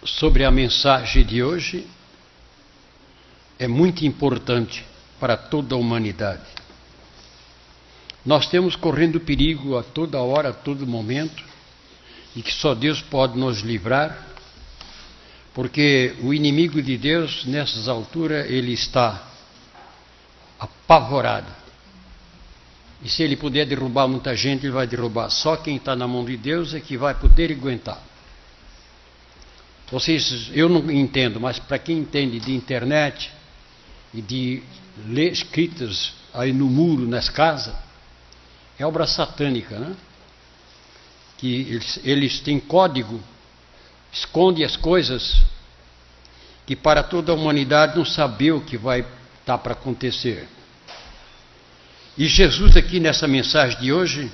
sobre a mensagem de hoje é muito importante para toda a humanidade. Nós temos correndo perigo a toda hora, a todo momento, e que só Deus pode nos livrar, porque o inimigo de Deus, nessas alturas, ele está apavorado. E se ele puder derrubar muita gente, ele vai derrubar. Só quem está na mão de Deus é que vai poder aguentar. Eu não entendo, mas para quem entende de internet e de ler escritas aí no muro, nas casas, é obra satânica, né? Que eles têm código, esconde as coisas, que para toda a humanidade não saber o que vai estar para acontecer. E Jesus aqui nessa mensagem de hoje,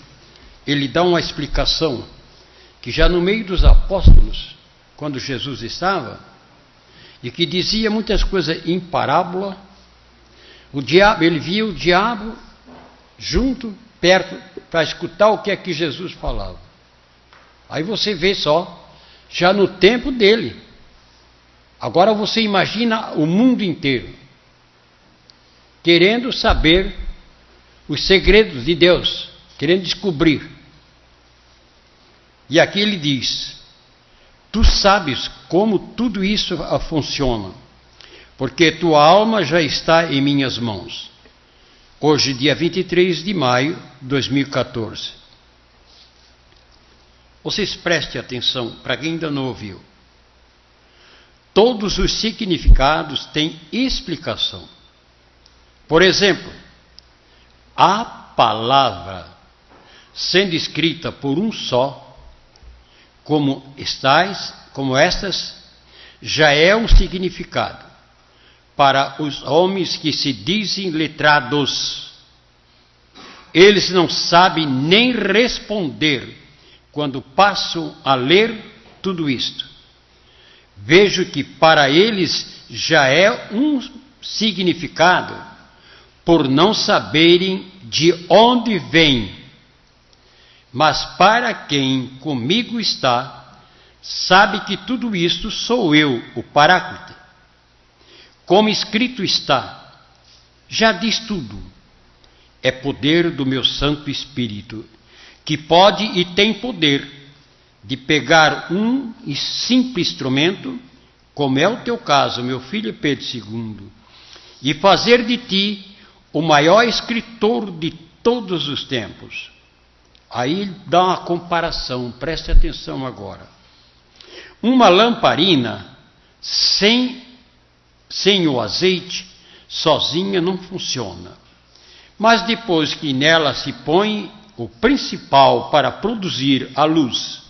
ele dá uma explicação, que já no meio dos apóstolos, quando Jesus estava, e que dizia muitas coisas em parábola, ele via o diabo junto, perto, para escutar o que é que Jesus falava. Aí você vê só, já no tempo dele. Agora você imagina o mundo inteiro querendo saber os segredos de Deus, querendo descobrir. E aqui ele diz: tu sabes como tudo isso funciona, porque tua alma já está em minhas mãos. Hoje, dia 23 de maio de 2014. Vocês prestem atenção, para quem ainda não ouviu. Todos os significados têm explicação. Por exemplo, a palavra sendo escrita por um só, como estas, já é um significado para os homens que se dizem letrados. Eles não sabem nem responder quando passam a ler tudo isto. Vejo que para eles já é um significado, por não saberem de onde vem. Mas para quem comigo está, sabe que tudo isto sou eu, o Paráclito. Como escrito está, já diz tudo. É poder do meu Santo Espírito, que pode e tem poder de pegar um simples instrumento, como é o teu caso, meu filho Pedro II, e fazer de ti o maior escritor de todos os tempos. Aí ele dá uma comparação, preste atenção agora. Uma lamparina sem o azeite, sozinha não funciona. Mas depois que nela se põe o principal para produzir a luz,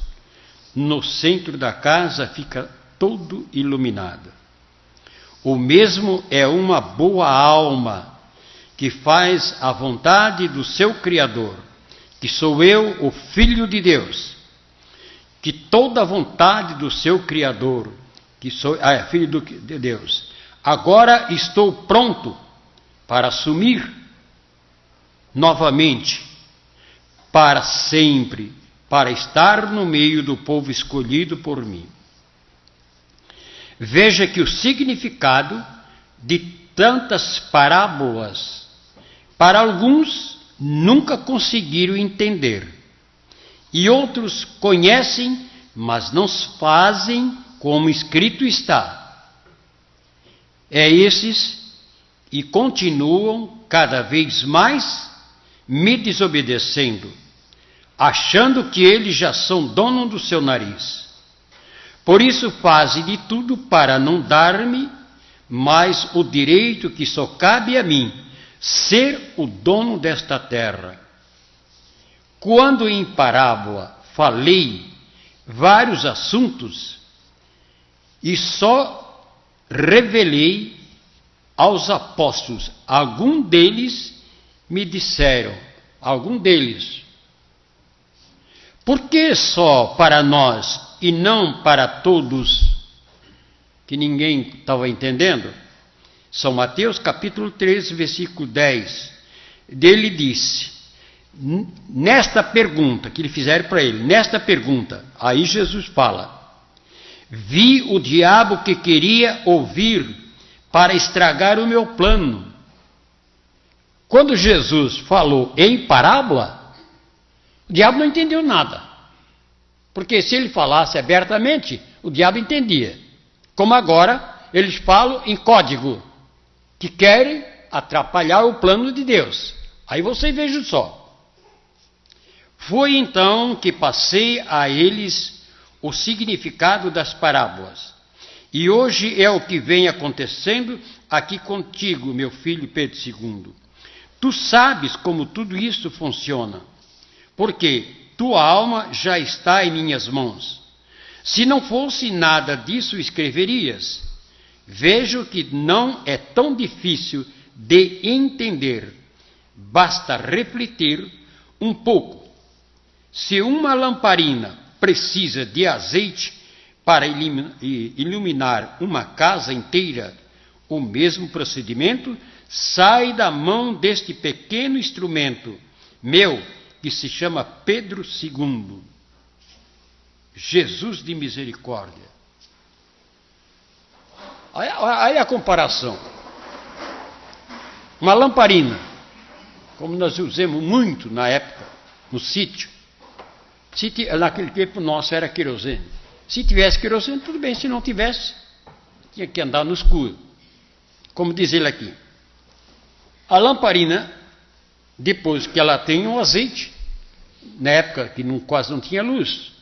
no centro da casa fica todo iluminado. O mesmo é uma boa alma que faz a vontade do seu Criador, que sou eu, o Filho de Deus, que toda a vontade do seu Criador, que sou Filho de Deus, agora estou pronto para assumir novamente, para sempre, para estar no meio do povo escolhido por mim. Veja que o significado de tantas parábolas, para alguns nunca conseguiram entender, e outros conhecem, mas não fazem como escrito está. É esses e continuam cada vez mais me desobedecendo, achando que eles já são dono do seu nariz. Por isso fazem de tudo para não dar-me mais o direito que só cabe a mim, ser o dono desta terra. Quando em parábola falei vários assuntos e só revelei aos apóstolos, algum deles me disseram, por que só para nós e não para todos? Que ninguém estava entendendo. São Mateus capítulo 13, versículo 10. Dele disse, nesta pergunta que lhe fizeram para ele, nesta pergunta, aí Jesus fala: Vi o diabo que queria ouvir para estragar o meu plano. Quando Jesus falou em parábola, o diabo não entendeu nada. Porque se ele falasse abertamente, o diabo entendia. Como agora, eles falam em código, que querem atrapalhar o plano de Deus. Aí você veja só. Foi então que passei a eles o significado das parábolas. E hoje é o que vem acontecendo aqui contigo, meu filho Pedro II. Tu sabes como tudo isso funciona, porque tua alma já está em minhas mãos. Se não fosse nada disso, escreverias. Vejo que não é tão difícil de entender. Basta refletir um pouco. Se uma lamparina precisa de azeite para iluminar uma casa inteira, o mesmo procedimento sai da mão deste pequeno instrumento meu, que se chama Pedro II. Jesus de misericórdia. Aí a comparação. Uma lamparina, como nós usamos muito na época, no sítio. Naquele tempo nosso era querosene. Se tivesse querosene, tudo bem. Se não tivesse, tinha que andar no escuro. Como diz ele aqui. A lamparina, depois que ela tem o azeite, na época que quase não tinha luz,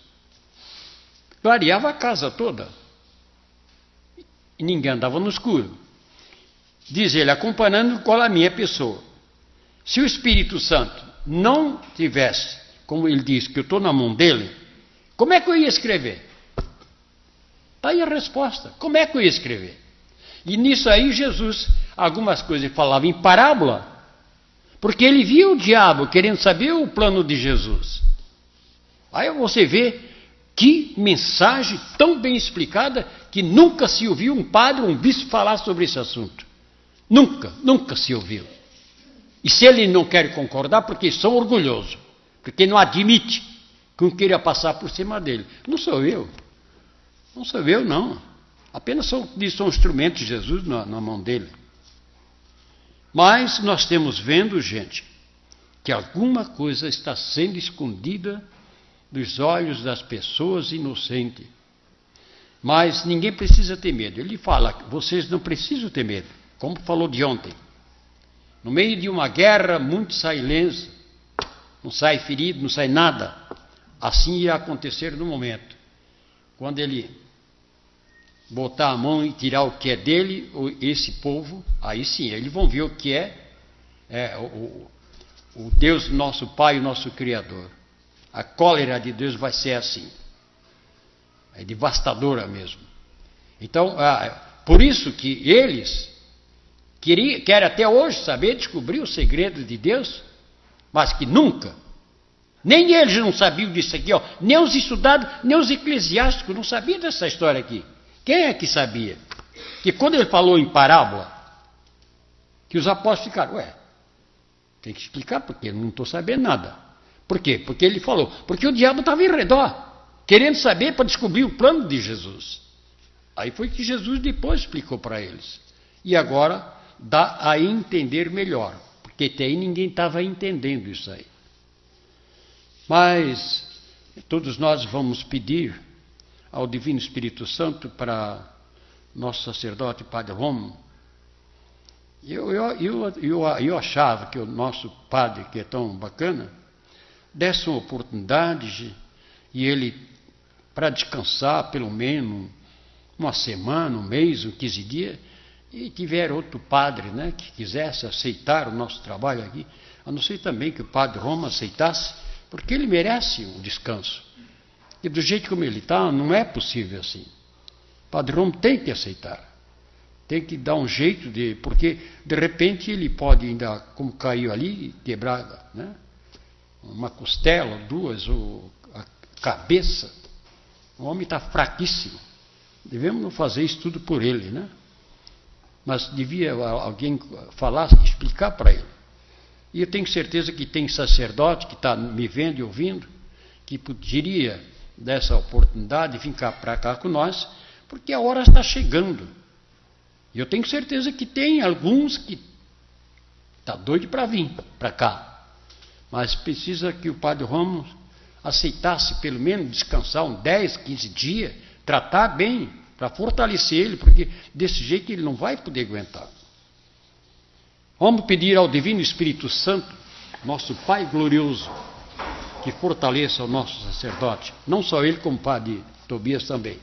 clareava a casa toda. E ninguém andava no escuro. Diz ele, acompanhando com a minha pessoa. Se o Espírito Santo não tivesse, como ele diz, que eu estou na mão dele, como é que eu ia escrever? Está aí a resposta. Como é que eu ia escrever? E nisso aí Jesus, algumas coisas ele falava em parábola, porque ele viu o diabo querendo saber o plano de Jesus. Aí você vê que mensagem tão bem explicada que nunca se ouviu um padre ou um bispo falar sobre esse assunto. Nunca se ouviu. E se ele não quer concordar, porque são orgulhosos, porque não admite que um queira passar por cima dele. Não sou eu. Não sou eu, não. Apenas são instrumentos de Jesus na mão dele. Mas nós temos vendo, gente, que alguma coisa está sendo escondida dos olhos das pessoas inocentes. Mas ninguém precisa ter medo. Ele fala que vocês não precisam ter medo, como falou de ontem. No meio de uma guerra, muitos saem ilesos, não sai ferido, não sai nada. Assim ia acontecer no momento. Quando ele botar a mão e tirar o que é dele, esse povo, aí sim, eles vão ver o que o Deus nosso Pai, o nosso Criador. A cólera de Deus vai ser assim. É devastadora mesmo. Então, por isso que eles querem até hoje saber, descobrir o segredo de Deus, mas que nunca, nem eles não sabiam disso aqui, nem os estudados, nem os eclesiásticos não sabiam dessa história aqui. Quem é que sabia? Que quando ele falou em parábola, que os apóstolos ficaram, tem que explicar porque eu não estou sabendo nada. Por quê? Porque ele falou, porque o diabo estava em redor, querendo saber para descobrir o plano de Jesus. Aí foi que Jesus depois explicou para eles. E agora dá a entender melhor, porque até aí ninguém estava entendendo isso aí. Mas todos nós vamos pedir ao Divino Espírito Santo para nosso sacerdote, Padre Romo. Eu achava que o nosso padre, que é tão bacana, desse uma oportunidade e ele, para descansar pelo menos uma semana, um mês, 15 dias, e tiver outro padre, né, que quisesse aceitar o nosso trabalho aqui, a não ser também que o Padre Romo aceitasse, porque ele merece um descanso. E do jeito como ele está, não é possível assim. O Padre Romo tem que aceitar. Tem que dar um jeito porque de repente ele pode ainda, como caiu ali, quebrar, né, uma costela, duas, ou a cabeça. O homem está fraquíssimo. Devemos não fazer isso tudo por ele, né? Mas devia alguém falar, explicar para ele. E eu tenho certeza que tem sacerdote que está me vendo e ouvindo, que poderia dessa oportunidade de ficar para cá com nós, porque a hora está chegando. E eu tenho certeza que tem alguns que estão doidos para vir para cá. Mas precisa que o Padre Ramos aceitasse pelo menos descansar uns 10, 15 dias, tratar bem, para fortalecer ele, porque desse jeito ele não vai poder aguentar. Vamos pedir ao Divino Espírito Santo, nosso Pai glorioso, que fortaleça o nosso sacerdote, não só ele, como o Padre Tobias também.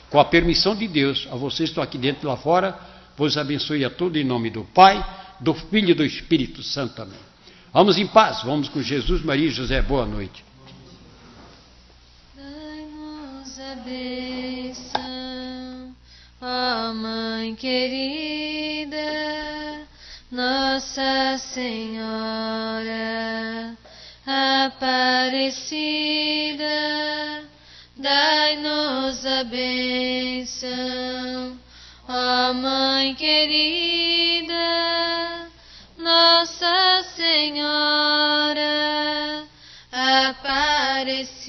Com a permissão de Deus, a vocês que estão aqui dentro e lá fora, vos abençoe a todos em nome do Pai, do Filho e do Espírito Santo. Amém. Vamos em paz, vamos com Jesus, Maria e José. Boa noite. Dai-nos a bênção, ó Mãe querida, Nossa Senhora Aparecida. Dai-nos a bênção, ó Mãe querida, Nossa Senhora Aparecida.